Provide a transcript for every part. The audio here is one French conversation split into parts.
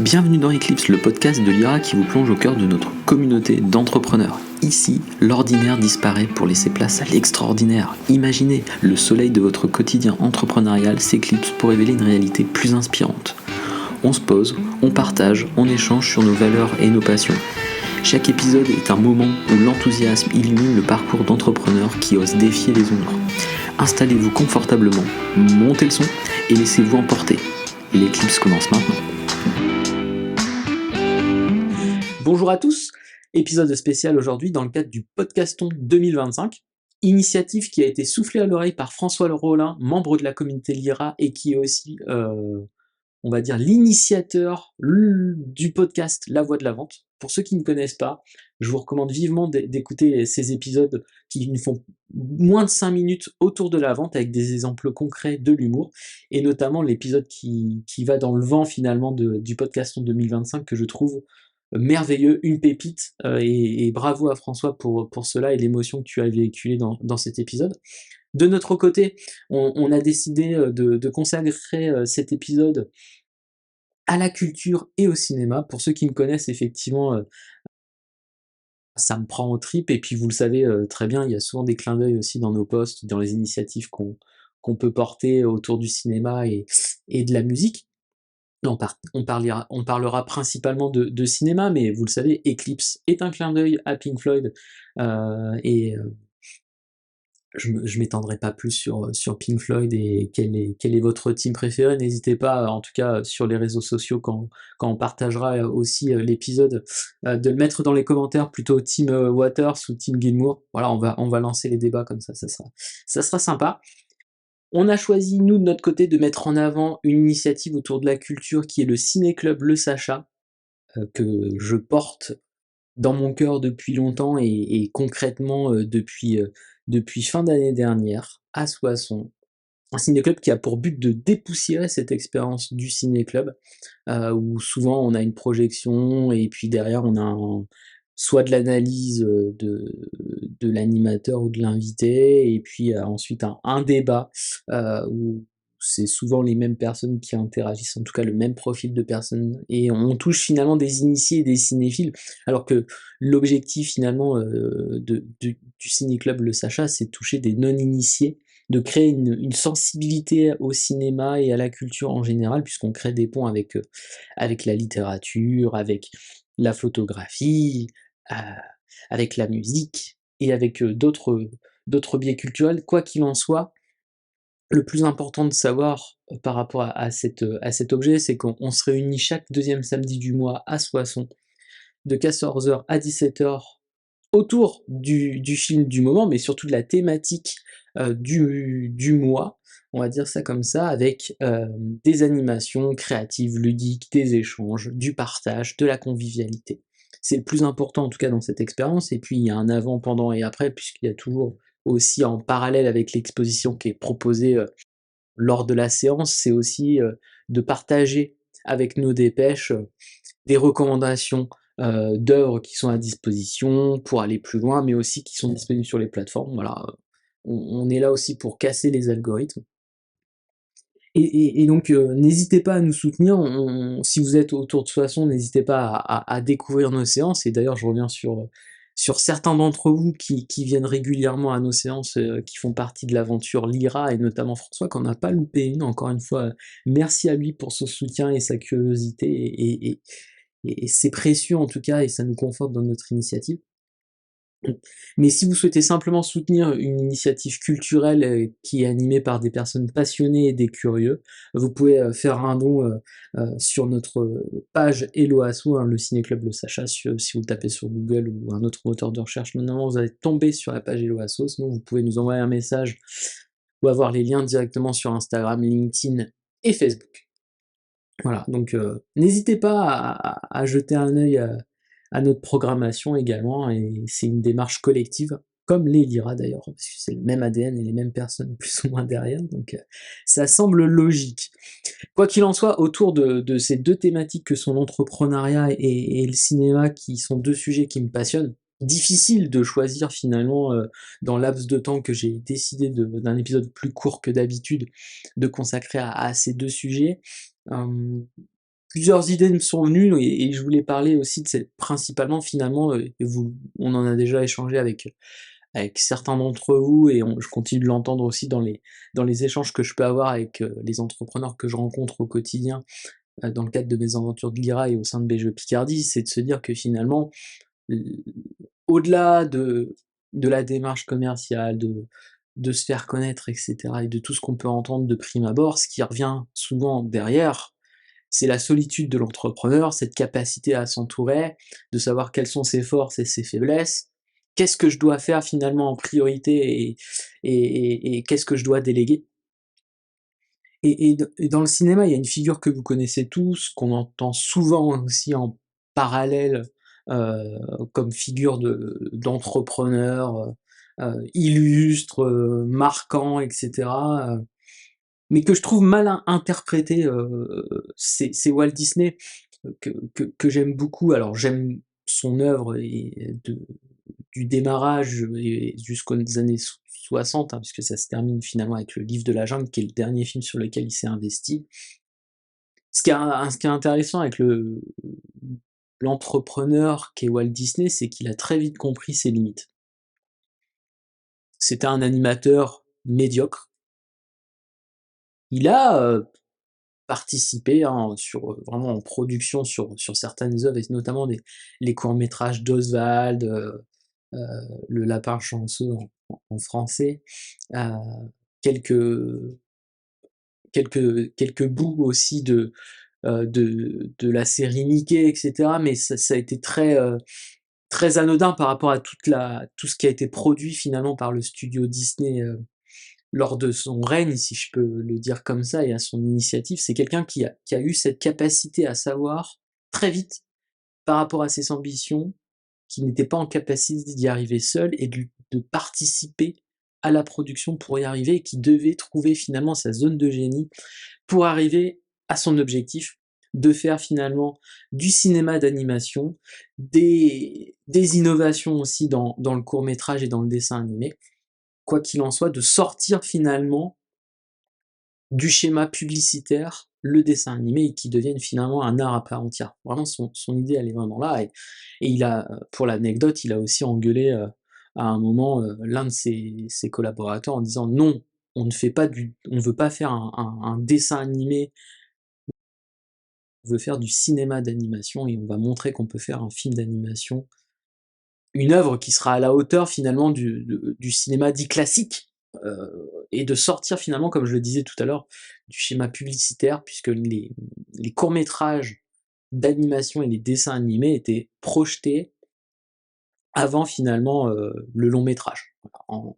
Bienvenue dans Eclipse, le podcast de l'IRA qui vous plonge au cœur de notre communauté d'entrepreneurs. Ici, l'ordinaire disparaît pour laisser place à l'extraordinaire. Imaginez, le soleil de votre quotidien entrepreneurial s'éclipse pour révéler une réalité plus inspirante. On se pose, on partage, on échange sur nos valeurs et nos passions. Chaque épisode est un moment où l'enthousiasme illumine le parcours d'entrepreneurs qui osent défier les ombres. Installez-vous confortablement, montez le son et laissez-vous emporter. L'éclipse commence maintenant. Bonjour à tous, épisode spécial aujourd'hui dans le cadre du Podcaston 2025, initiative qui a été soufflée à l'oreille par François Rollin, membre de la communauté Lyra et qui est aussi, on va dire, l'initiateur du podcast La Voix de la Vente. Pour ceux qui ne connaissent pas, je vous recommande vivement d'écouter ces épisodes qui font moins de 5 minutes autour de la vente avec des exemples concrets de l'humour et notamment l'épisode qui va dans le vent finalement du Podcaston 2025 que je trouve merveilleux, une pépite, et bravo à François pour cela et l'émotion que tu as véhiculée dans cet épisode. De notre côté, on a décidé de consacrer cet épisode à la culture et au cinéma. Pour ceux qui me connaissent, effectivement, ça me prend aux tripes, et puis vous le savez très bien, il y a souvent des clins d'œil aussi dans nos posts, dans les initiatives qu'on peut porter autour du cinéma et de la musique. On parlera principalement de cinéma, mais vous le savez, Eclipse est un clin d'œil à Pink Floyd, et je m'étendrai pas plus sur Pink Floyd et quel est votre team préféré. N'hésitez pas, en tout cas sur les réseaux sociaux, quand on partagera aussi l'épisode, de le mettre dans les commentaires, plutôt Team Waters ou Team Gilmour. Voilà, on va lancer les débats comme ça sera sympa. On a choisi, nous, de notre côté, de mettre en avant une initiative autour de la culture qui est le Ciné-Club Le Sacha, que je porte dans mon cœur depuis longtemps et concrètement depuis fin d'année dernière, à Soissons. Un ciné-club qui a pour but de dépoussiérer cette expérience du ciné-club, où souvent on a une projection et puis derrière on a soit de l'analyse de l'animateur ou de l'invité, et puis ensuite un débat où c'est souvent les mêmes personnes qui interagissent, en tout cas le même profil de personnes, et on touche finalement des initiés et des cinéphiles, alors que l'objectif finalement du ciné-club Le Sacha, c'est de toucher des non-initiés, de créer une sensibilité au cinéma et à la culture en général, puisqu'on crée des ponts avec la littérature, avec la photographie, euh, avec la musique et avec d'autres biais culturels. Quoi qu'il en soit, le plus important de savoir par rapport à cet objet, c'est qu'on se réunit chaque deuxième samedi du mois à Soissons, de 14h à 17h, autour du film du moment, mais surtout de la thématique du mois, on va dire ça comme ça, avec des animations créatives, ludiques, des échanges, du partage, de la convivialité. C'est le plus important en tout cas dans cette expérience, et puis il y a un avant, pendant et après, puisqu'il y a toujours aussi en parallèle avec l'exposition qui est proposée lors de la séance, c'est aussi de partager avec nos dépêches des recommandations d'œuvres qui sont à disposition pour aller plus loin, mais aussi qui sont disponibles sur les plateformes. Voilà, on est là aussi pour casser les algorithmes. Et donc n'hésitez pas à nous soutenir, si vous êtes autour de Soissons, n'hésitez pas à découvrir nos séances, et d'ailleurs je reviens sur certains d'entre vous qui viennent régulièrement à nos séances, qui font partie de l'aventure Lyra, et notamment François, qu'on n'a pas loupé une. Encore une fois, merci à lui pour son soutien et sa curiosité, et c'est précieux en tout cas, et ça nous conforte dans notre initiative. Mais si vous souhaitez simplement soutenir une initiative culturelle qui est animée par des personnes passionnées et des curieux, vous pouvez faire un don sur notre page Hello Asso, le Ciné-Club Le Sacha. Si vous le tapez sur Google ou un autre moteur de recherche, normalement vous allez tomber sur la page Hello Asso. Sinon vous pouvez nous envoyer un message ou avoir les liens directement sur Instagram, LinkedIn et Facebook. Voilà, donc n'hésitez pas à jeter un œil à notre programmation également, et c'est une démarche collective, comme les Lyra d'ailleurs, parce que c'est le même ADN et les mêmes personnes plus ou moins derrière, donc ça semble logique. Quoi qu'il en soit, autour de ces deux thématiques que sont l'entrepreneuriat et le cinéma, qui sont deux sujets qui me passionnent, difficile de choisir finalement dans le laps de temps que j'ai décidé d'un épisode plus court que d'habitude de consacrer à ces deux sujets. plusieurs idées me sont venues et je voulais parler aussi de cette principalement finalement, et on en a déjà échangé avec certains d'entre vous et je continue de l'entendre aussi dans les échanges que je peux avoir avec les entrepreneurs que je rencontre au quotidien dans le cadre de mes aventures de l'IRA et au sein de BGE Picardie, c'est de se dire que finalement, au-delà de la démarche commerciale, de se faire connaître, etc., et de tout ce qu'on peut entendre de prime abord, ce qui revient souvent derrière, c'est la solitude de l'entrepreneur, cette capacité à s'entourer, de savoir quelles sont ses forces et ses faiblesses, qu'est-ce que je dois faire finalement en priorité et qu'est-ce que je dois déléguer. Et dans le cinéma, il y a une figure que vous connaissez tous, qu'on entend souvent aussi en parallèle euh, comme figure d'entrepreneur illustre, marquant, etc. Mais que je trouve mal interprété, c'est Walt Disney, que j'aime beaucoup. Alors j'aime son œuvre du démarrage et jusqu'aux années 60, hein, puisque ça se termine finalement avec le Livre de la Jungle, qui est le dernier film sur lequel il s'est investi. Ce qui est intéressant avec l'entrepreneur qu'est Walt Disney, c'est qu'il a très vite compris ses limites. C'était un animateur médiocre. Il a participé hein, vraiment en production sur certaines œuvres, et notamment les courts-métrages d'Oswald, euh, Le Lapin Chanceux en français, euh, quelques, quelques bouts aussi de la série Mickey, etc. Mais ça a été très anodin par rapport à tout ce qui a été produit finalement par le studio Disney lors de son règne, si je peux le dire comme ça, et à son initiative. C'est quelqu'un qui a eu cette capacité à savoir très vite par rapport à ses ambitions, qui n'était pas en capacité d'y arriver seul et de participer à la production pour y arriver, et qui devait trouver finalement sa zone de génie pour arriver à son objectif de faire finalement du cinéma d'animation, des innovations aussi dans le court métrage et dans le dessin animé, quoi qu'il en soit, de sortir finalement du schéma publicitaire le dessin animé et qui devienne finalement un art à part entière. Vraiment, son idée, elle est vraiment là. Et il a, pour l'anecdote, il a aussi engueulé à un moment l'un de ses collaborateurs en disant non, on ne veut pas faire un dessin animé, on veut faire du cinéma d'animation et on va montrer qu'on peut faire un film d'animation, une œuvre qui sera à la hauteur finalement du cinéma dit classique, et de sortir finalement, comme je le disais tout à l'heure, du schéma publicitaire, puisque les courts-métrages d'animation et les dessins animés étaient projetés avant finalement le long métrage. Voilà,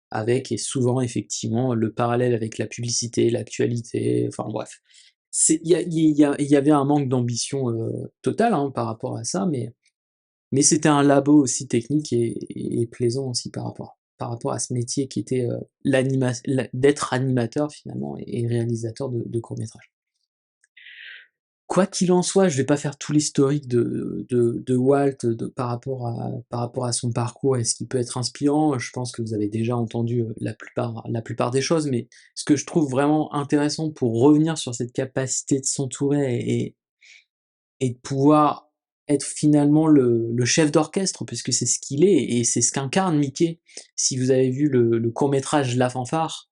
avec et souvent effectivement le parallèle avec la publicité, l'actualité, enfin bref. Il y avait un manque d'ambition totale hein, par rapport à ça, mais c'était un labo aussi technique et plaisant aussi par rapport à ce métier qui était d'être animateur finalement et réalisateur de courts-métrages. Quoi qu'il en soit, je vais pas faire tout l'historique de Walt par rapport à son parcours et ce qui peut être inspirant. Je pense que vous avez déjà entendu la plupart des choses, mais ce que je trouve vraiment intéressant pour revenir sur cette capacité de s'entourer et de pouvoir être finalement le chef d'orchestre, puisque c'est ce qu'il est, et c'est ce qu'incarne Mickey. Si vous avez vu le court-métrage La Fanfare,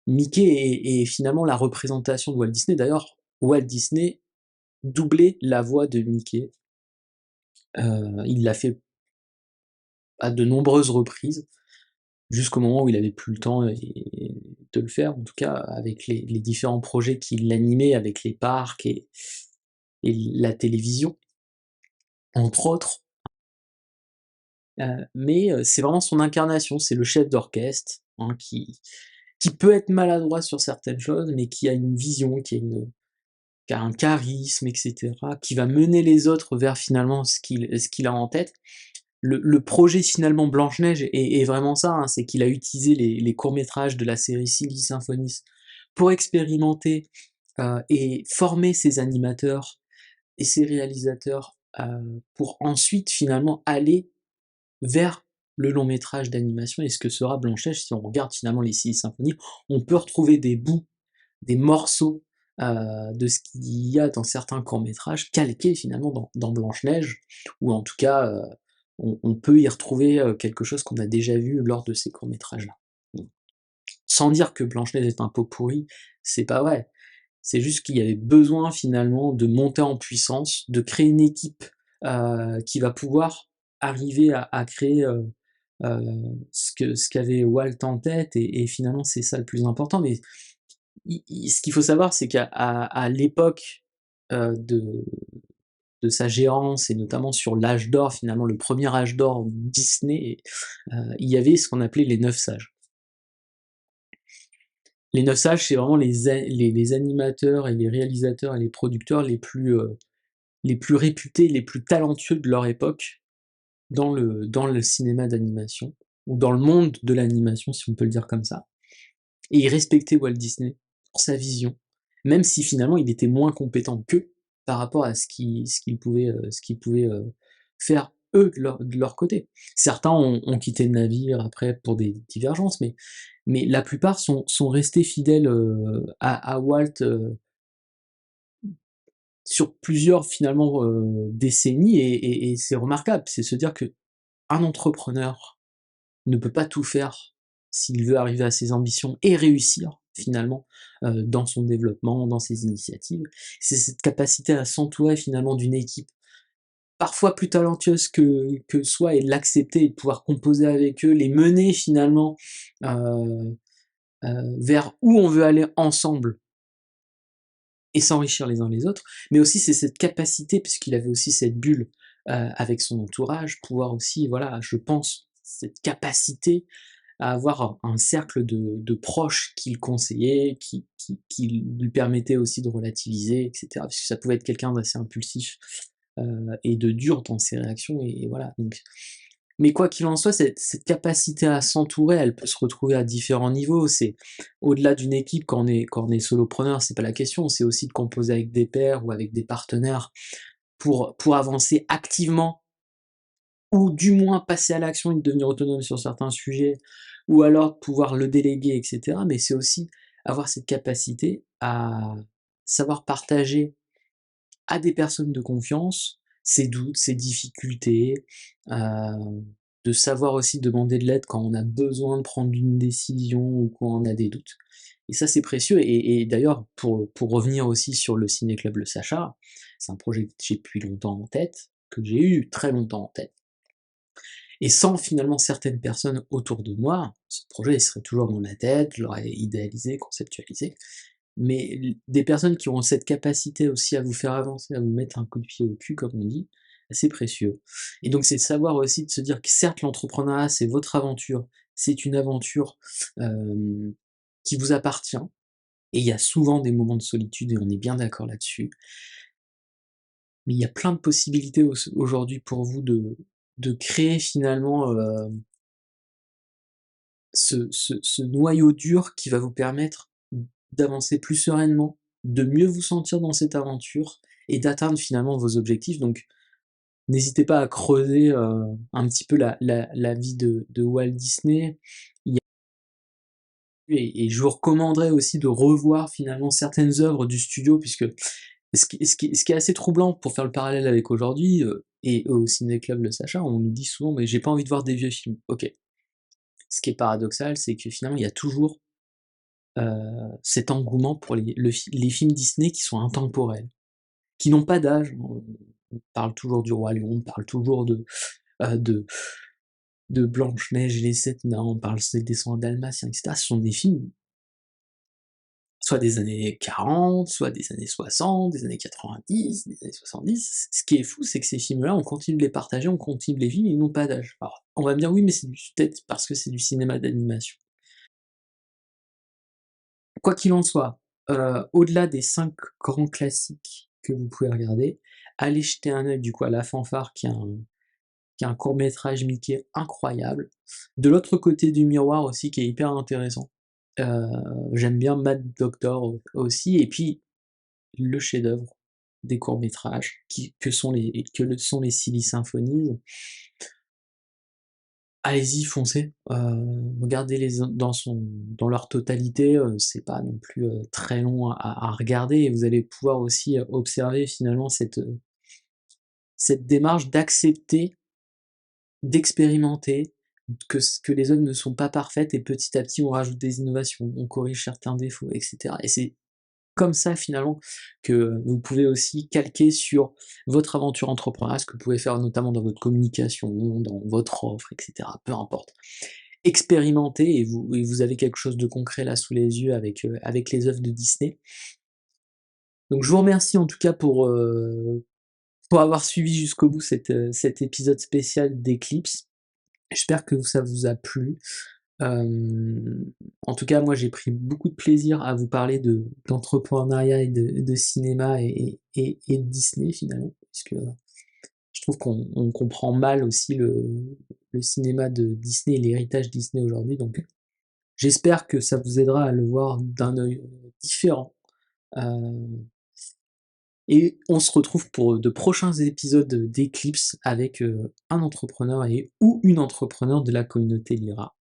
Mickey est finalement la représentation de Walt Disney. D'ailleurs, Walt Disney doublait la voix de Mickey. Il l'a fait à de nombreuses reprises, jusqu'au moment où il avait plus le temps de le faire, en tout cas avec les différents projets qu'il animait avec les parcs et la télévision, entre autres. Mais c'est vraiment son incarnation, c'est le chef d'orchestre hein, qui peut être maladroit sur certaines choses, mais qui a une vision, qui a un charisme, etc., qui va mener les autres vers finalement ce qu'il a en tête. Le projet finalement Blanche-Neige est vraiment ça, hein, c'est qu'il a utilisé les courts-métrages de la série Silly Symphonies pour expérimenter et former ses animateurs et ses réalisateurs pour ensuite finalement aller vers le long métrage d'animation et ce que sera Blanche-Neige. Si on regarde finalement les Six Symphonies, on peut retrouver des bouts, des morceaux de ce qu'il y a dans certains courts-métrages, calqués finalement dans Blanche-Neige, ou en tout cas, on peut y retrouver quelque chose qu'on a déjà vu lors de ces courts-métrages-là. Sans dire que Blanche-Neige est un pot pourri, c'est pas vrai. C'est juste qu'il y avait besoin finalement de monter en puissance, de créer une équipe qui va pouvoir arriver à créer ce qu'avait Walt en tête, et finalement c'est ça le plus important. Mais ce qu'il faut savoir, c'est qu'à l'époque de sa gérance, et notamment sur l'âge d'or, finalement le premier âge d'or Disney, il y avait ce qu'on appelait les 9 sages. Les 9 sages, c'est vraiment les animateurs et les réalisateurs et les producteurs les plus réputés, les plus talentueux de leur époque dans le cinéma d'animation, ou dans le monde de l'animation, si on peut le dire comme ça. Et ils respectaient Walt Disney pour sa vision, même si finalement il était moins compétent qu'eux par rapport à ce qu'ils pouvaient faire eux de leur côté. Certains ont quitté le navire après pour des divergences, mais la plupart sont restés fidèles à Walt sur plusieurs finalement décennies, et c'est remarquable. C'est se dire que un entrepreneur ne peut pas tout faire s'il veut arriver à ses ambitions et réussir finalement dans son développement, dans ses initiatives. C'est cette capacité à s'entourer finalement d'une équipe parfois plus talentueuse que soi, et de l'accepter et de pouvoir composer avec eux, les mener finalement euh, vers où on veut aller ensemble, et s'enrichir les uns les autres. Mais aussi c'est cette capacité, puisqu'il avait aussi cette bulle avec son entourage, pouvoir aussi, voilà, je pense, cette capacité à avoir un cercle de proches qui le conseillaient, qui lui permettaient aussi de relativiser, etc. Parce que ça pouvait être quelqu'un d'assez impulsif et de dur dans ses réactions, et voilà. Donc, mais quoi qu'il en soit, cette capacité à s'entourer, elle peut se retrouver à différents niveaux. C'est au-delà d'une équipe, quand on est solopreneur, c'est pas la question, c'est aussi de composer avec des pairs ou avec des partenaires pour avancer activement, ou du moins passer à l'action et devenir autonome sur certains sujets, ou alors pouvoir le déléguer, etc. Mais c'est aussi avoir cette capacité à savoir partager à des personnes de confiance ses doutes, ses difficultés, de savoir aussi demander de l'aide quand on a besoin de prendre une décision ou quand on a des doutes. Et ça, c'est précieux. Et d'ailleurs, pour revenir aussi sur le Ciné-Club Le Sacha, c'est un projet que j'ai depuis longtemps en tête, que j'ai eu très longtemps en tête. Et sans finalement certaines personnes autour de moi, ce projet il serait toujours dans ma tête, je l'aurais idéalisé, conceptualisé, mais des personnes qui ont cette capacité aussi à vous faire avancer, à vous mettre un coup de pied au cul, comme on dit, c'est précieux. Et donc c'est de savoir aussi de se dire que certes l'entrepreneuriat c'est votre aventure, c'est une aventure qui vous appartient, et il y a souvent des moments de solitude, et on est bien d'accord là-dessus, mais il y a plein de possibilités aujourd'hui pour vous de créer finalement ce noyau dur qui va vous permettre d'avancer plus sereinement, de mieux vous sentir dans cette aventure, et d'atteindre finalement vos objectifs. Donc n'hésitez pas à creuser un petit peu la vie de Walt Disney. Il y a- et je vous recommanderais aussi de revoir finalement certaines œuvres du studio, puisque ce qui est assez troublant pour faire le parallèle avec aujourd'hui, et au Ciné-Club Le Sacha, on nous dit souvent mais j'ai pas envie de voir des vieux films. Ok. Ce qui est paradoxal, c'est que finalement il y a toujours cet engouement pour les films Disney qui sont intemporels, qui n'ont pas d'âge. On parle toujours du Roi Lion, on parle toujours euh, de, de Blanche-Neige et les Sept Nains, on parle des Descendants Dalmatiens, etc. Ce sont des films soit des années 40, soit des années 60, des années 90, des années 70. Ce qui est fou, c'est que ces films-là, on continue de les partager, on continue de les vivre, et ils n'ont pas d'âge. Alors, on va me dire oui, mais c'est peut-être parce que c'est du cinéma d'animation. Quoi qu'il en soit, au-delà des 5 grands classiques que vous pouvez regarder, allez jeter un œil du coup à La Fanfare, qui est un court-métrage Mickey incroyable. De l'autre côté du miroir aussi, qui est hyper intéressant. Heu, J'aime bien Mad Doctor aussi, et puis le chef-d'œuvre des courts-métrages que sont les Silly Symphonies. allez-y, foncez. Regardez-les dans leur totalité, c'est pas non plus très long à regarder, et vous allez pouvoir aussi observer finalement cette démarche d'accepter, d'expérimenter, que les œuvres ne sont pas parfaites, et petit à petit on rajoute des innovations, on corrige certains défauts, etc. Et c'est comme ça finalement que vous pouvez aussi calquer sur votre aventure entrepreneuriale, ce que vous pouvez faire notamment dans votre communication, dans votre offre, etc. Peu importe. Expérimentez, et vous avez quelque chose de concret là sous les yeux avec les œuvres de Disney. Donc je vous remercie en tout cas pour avoir suivi jusqu'au bout cet épisode spécial d'Eclipse. J'espère que ça vous a plu. En tout cas, moi j'ai pris beaucoup de plaisir à vous parler d'entrepreneuriat et de cinéma et de Disney finalement, puisque je trouve qu'on comprend mal aussi le cinéma de Disney et l'héritage Disney aujourd'hui. Donc j'espère que ça vous aidera à le voir d'un œil différent. Et on se retrouve pour de prochains épisodes d'Eclipse avec un entrepreneur ou une entrepreneur de la communauté Lyra.